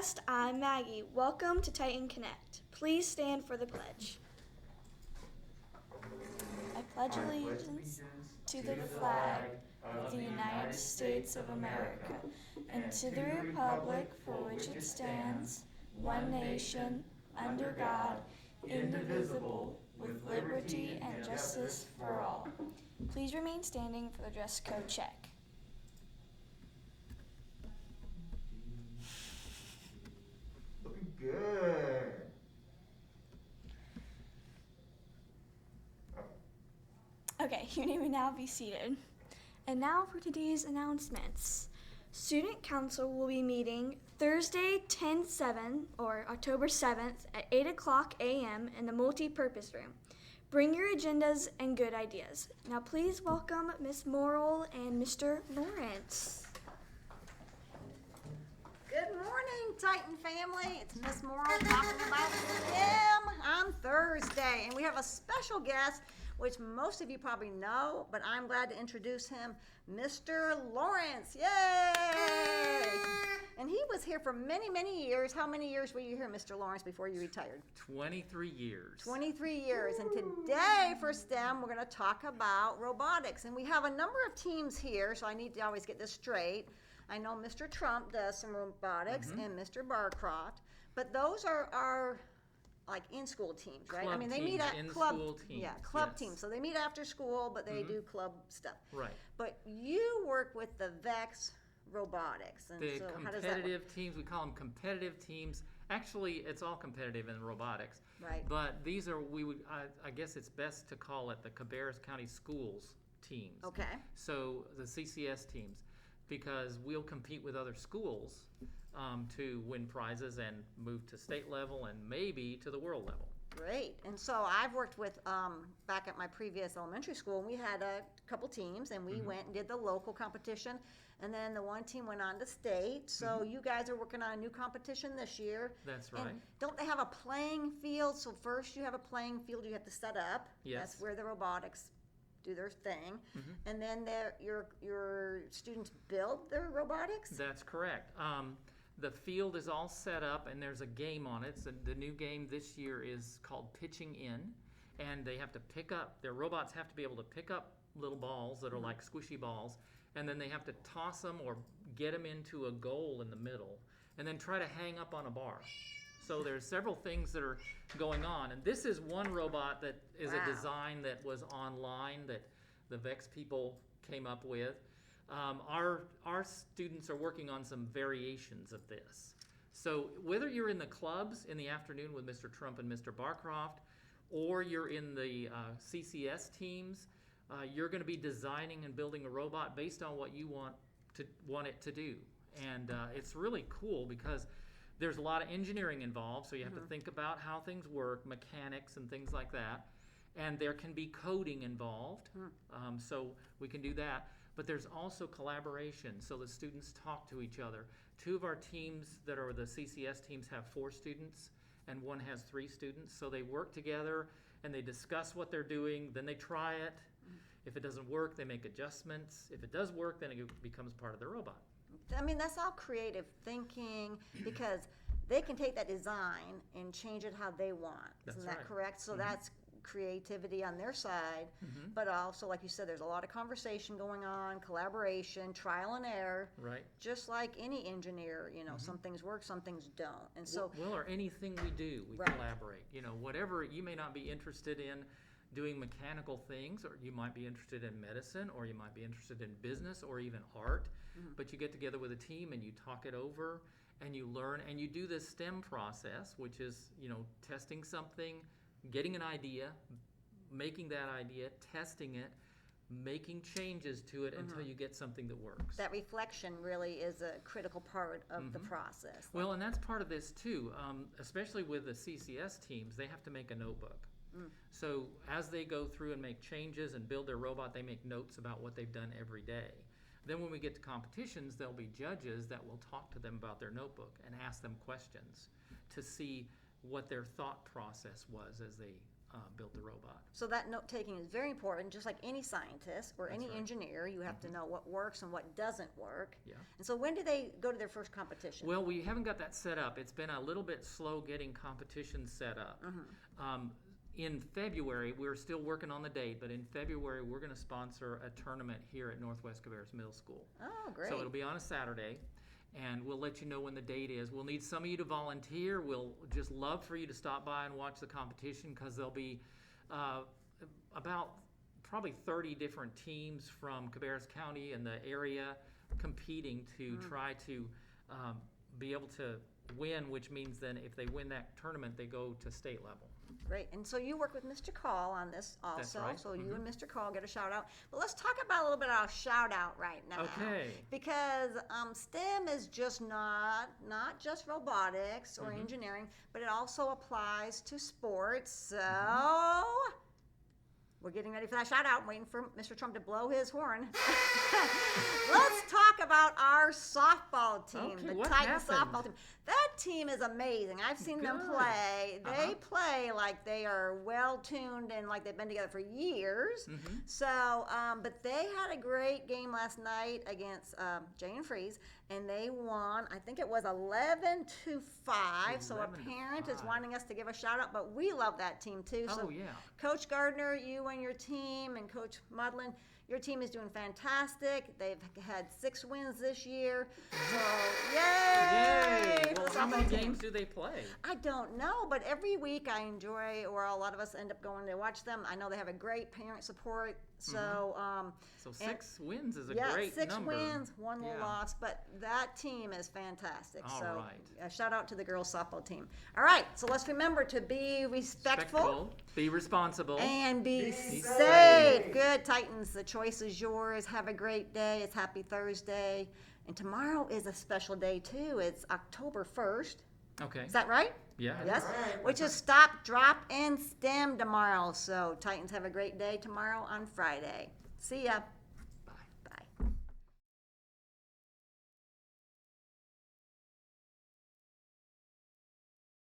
guest, I'm Maggie. Welcome to Titan Connect. Please stand for the pledge. I pledge allegiance to the flag of the United States of America and to the republic for which it stands, one nation, under God, indivisible, with liberty and justice for all. Please remain standing for the dress code check. Looking good. Okay, you may now be seated. And now for today's announcements. Student Council will be meeting Thursday, 10/7, or October 7th at 8 o'clock a.m. in the multi-purpose room. Bring your agendas and good ideas. Now please welcome Ms. Morrill and Mr. Lawrence. Good morning, Titan family. It's Miss Morrill talking about STEM on Thursday. And we have a special guest, which most of you probably know, but I'm glad to introduce him, Mr. Lawrence. Yay! And he was here for many, many years. How many years were you here, Mr. Lawrence, before you retired? 23 years. 23 years. And today for STEM, we're going to talk about robotics. And we have a number of teams here, so I need to always get this straight. I know Mr. Trump does some robotics and Mr. Barcroft, but those are like in-school teams, right? Club I mean, they meet teams, at club, in-school teams, yeah, club yes. teams. So they meet after school, but they do club stuff. Right. But you work with the VEX Robotics, and The so how does that work? competitive teams, we call them competitive teams. Actually, it's all competitive in robotics. Right. But these are, I guess it's best to call it the Cabarrus County Schools teams. Okay. So the CCS teams, because we'll compete with other schools to win prizes and move to state level and maybe to the world level. Great. And so I've worked with, back at my previous elementary school, and we had a couple teams, and we went and did the local competition, and then the one team went on to state. So you guys are working on a new competition this year. That's And right. don't they have a playing field? So first you have a playing field you have to set up. Yes. That's where the robotics do their thing. And then your students build their robotics? That's correct. The field is all set up and there's a game on it. So the new game this year is called Pitching In, and they have to pick up, their robots have to be able to pick up little balls that are like squishy balls, and then they have to toss them or get them into a goal in the middle, and then try to hang up on a bar. So there's several things that are going on, and this is one robot that is Wow. a design that was online that the VEX people came up with. Our students are working on some variations of this. So whether you're in the clubs in the afternoon with Mr. Trump and Mr. Barcroft, or you're in the CCS teams, you're going to be designing and building a robot based on what you want it to do. And it's really cool because there's a lot of engineering involved, so you have to think about how things work, mechanics and things like that. And there can be coding involved, so we can do that. But there's also collaboration, so the students talk to each other. Two of our teams that are the CCS teams have 4 students, and one has 3 students. So they work together and they discuss what they're doing, then they try it. If it doesn't work, they make adjustments. If it does work, then it becomes part of the robot. I mean, that's all creative thinking because they can take that design and change it how they want. That's Isn't that right. correct? So that's creativity on their side, but also, like you said, there's a lot of conversation going on, collaboration, trial and error. Right. Just like any engineer, some things work, some things don't. And so, Well, or anything we do, we Right. collaborate. Whatever, you may not be interested in doing mechanical things, or you might be interested in medicine, or you might be interested in business, or even art, but you get together with a team and you talk it over, and you learn, and you do this STEM process, which is, testing something, getting an idea, making that idea, testing it, making changes to it until you get something that works. that reflection really is a critical part of the process. Well, and that's part of this too, especially with the CCS teams, they have to make a notebook. So as they go through and make changes and build their robot, they make notes about what they've done every day. Then when we get to competitions, there'll be judges that will talk to them about their notebook and ask them questions to see what their thought process was as they built the robot. So that note-taking is very important, just like any scientist or any right. engineer, you have to know what works and what doesn't work. Yeah. And so when do they go to their first competition? Well, we haven't got that set up. It's been a little bit slow getting competitions set up. In February, we're still working on the date, but in February, we're going to sponsor a tournament here at Northwest Cabarrus Middle School. Oh, great. So it'll be on a Saturday, and we'll let you know when the date is. We'll need some of you to volunteer. We'll just love for you to stop by and watch the competition, because there'll be about probably 30 different teams from Cabarrus County and the area competing to try to be able to win, which means then if they win that tournament, they go to state level. Great. And so you work with Mr. Call on this also. That's right. So you and Mr. Call get a shout out. But let's talk about a little bit of a shout out right now. Okay. Because STEM is just not just robotics or engineering, but it also applies to sports. So we're getting ready for that shout out. I'm waiting for Mr. Trump to blow his horn. Let's talk about our softball team, Okay, the what Titans happened? softball team. That team is amazing. I've seen them Good. play. They Uh-huh. play like they are well tuned and like they've been together for years. So, but they had a great game last night against Jane Freeze, and they won. I think it was 11-5. So a 11-5. parent is wanting us to give a shout out, but we love that team too. So Oh, yeah. Coach Gardner, you and your team, and Coach Mudlin, your team is doing fantastic. They've had 6 wins this year. So, yay! Yay! for Well, the how many softball team. games do they play? I don't know, but every week I enjoy, or a lot of us end up going to watch them. I know they have a great parent support. So, So 6 wins is a yeah, great 6 number. wins, 1 little Yeah. loss, but that team is fantastic. All so, right. shout out to the girls softball team. All right, so let's remember to be respectful. Be responsible. And be safe. safe. Good, Titans. The choice is yours. Have a great day. It's Happy Thursday. And tomorrow is a special day, too. It's October 1st. Okay. Is that right? Yeah. Yes. right. Which is Stop, Drop, and STEM tomorrow. So, Titans, have a great day tomorrow on Friday. See ya.